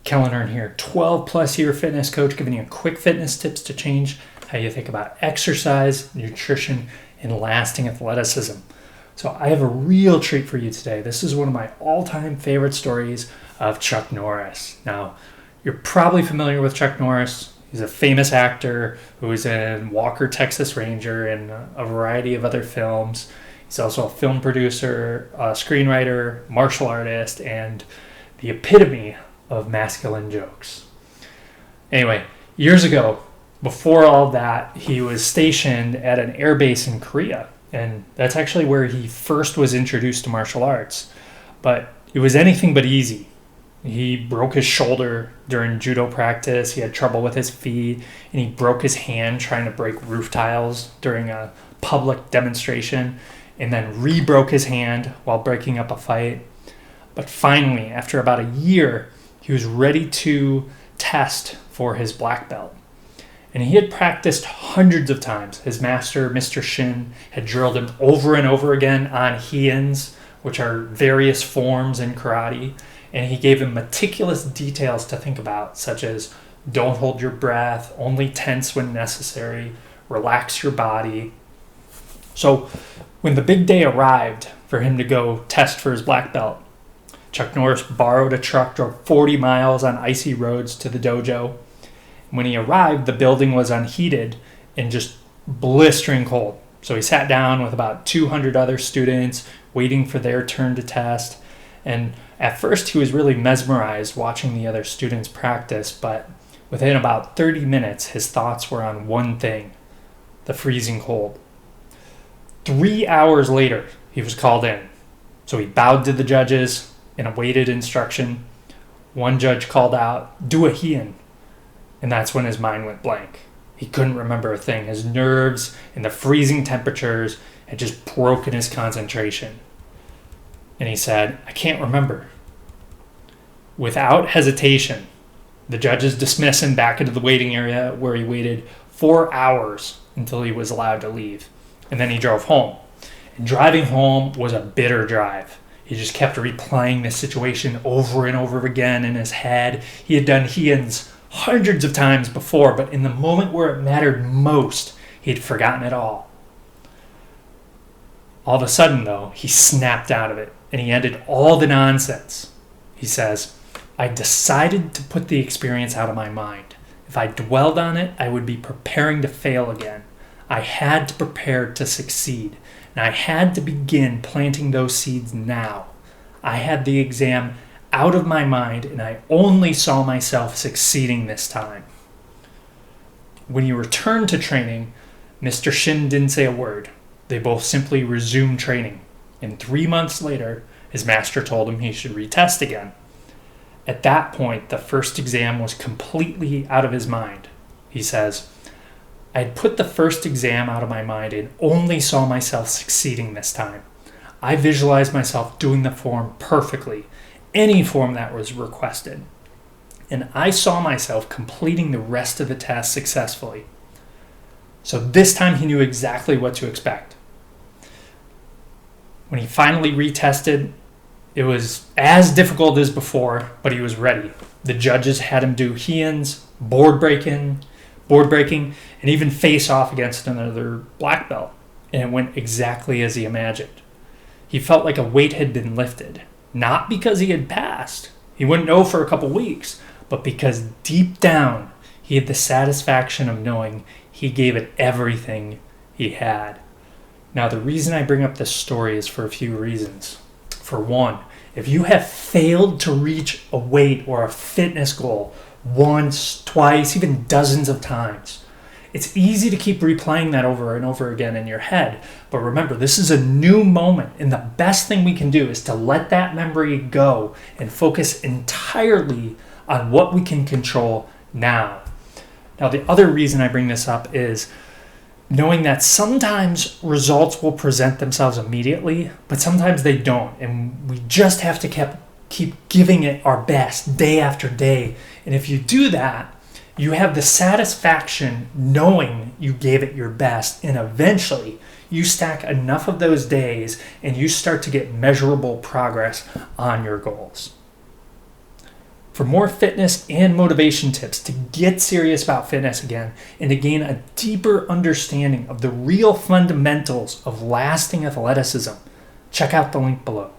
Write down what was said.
Kellner here, 12 plus year fitness coach, giving you quick fitness tips to change how you think about exercise, nutrition, and lasting athleticism. So I have a real treat for you today. This is one of my all-time favorite stories of Chuck Norris. Now, you're probably familiar with Chuck Norris. He's a famous actor who was in Walker, Texas Ranger, and a variety of other films. He's also a film producer, a screenwriter, martial artist, and the epitome of masculine jokes. Anyway, years ago, before all that, he was stationed at an air base in Korea, and that's actually where he first was introduced to martial arts. But it was anything but easy. He broke his shoulder during judo practice, he had trouble with his feet, and he broke his hand trying to break roof tiles during a public demonstration, and then re-broke his hand while breaking up a fight. But finally, after about a year, he was ready to test for his black belt. And he had practiced hundreds of times. His master, Mr. Shin, had drilled him over and over again on heians, which are various forms in karate. And he gave him meticulous details to think about, such as don't hold your breath, only tense when necessary, relax your body. So when the big day arrived for him to go test for his black belt, Chuck Norris borrowed a truck, drove 40 miles on icy roads to the dojo. When he arrived, the building was unheated and just blistering cold. So he sat down with about 200 other students waiting for their turn to test. And at first he was really mesmerized watching the other students practice, but within about 30 minutes his thoughts were on one thing: the freezing cold. 3 hours later he was called in. So he bowed to the judges and awaited instruction. One judge called out, "Do a heian." And that's when his mind went blank. He couldn't remember a thing. His nerves and the freezing temperatures had just broken his concentration. And he said, "I can't remember." Without hesitation, the judges dismissed him back into the waiting area, where he waited 4 hours until he was allowed to leave. And then he drove home. And driving home was a bitter drive. He just kept replaying this situation over and over again in his head. He had done heians hundreds of times before, but in the moment where it mattered most, he had forgotten it all. All of a sudden, though, he snapped out of it, and he ended all the nonsense. He says, "I decided to put the experience out of my mind. If I dwelled on it, I would be preparing to fail again. I had to prepare to succeed. And I had to begin planting those seeds now. I had the exam out of my mind, and I only saw myself succeeding this time." When he returned to training, Mr. Shin didn't say a word. They both simply resumed training. And 3 months later, his master told him he should retest again. At that point, the first exam was completely out of his mind. He says, "I had put the first exam out of my mind and only saw myself succeeding this time. I visualized myself doing the form perfectly, any form that was requested. And I saw myself completing the rest of the test successfully." So this time he knew exactly what to expect. When he finally retested, it was as difficult as before, but he was ready. The judges had him do heians, board breaking, and even face off against another black belt. And it went exactly as he imagined. He felt like a weight had been lifted, not because he had passed. He wouldn't know for a couple weeks, but because deep down, he had the satisfaction of knowing he gave it everything he had. Now, the reason I bring up this story is for a few reasons. For one, if you have failed to reach a weight or a fitness goal once, twice, even dozens of times, it's easy to keep replaying that over and over again in your head. But remember, this is a new moment, and the best thing we can do is to let that memory go and focus entirely on what we can control now. Now, the other reason I bring this up is knowing that sometimes results will present themselves immediately, but sometimes they don't. And we just have to keep giving it our best day after day. And if you do that, you have the satisfaction knowing you gave it your best. And eventually, you stack enough of those days and you start to get measurable progress on your goals. For more fitness and motivation tips to get serious about fitness again and to gain a deeper understanding of the real fundamentals of lasting athleticism, check out the link below.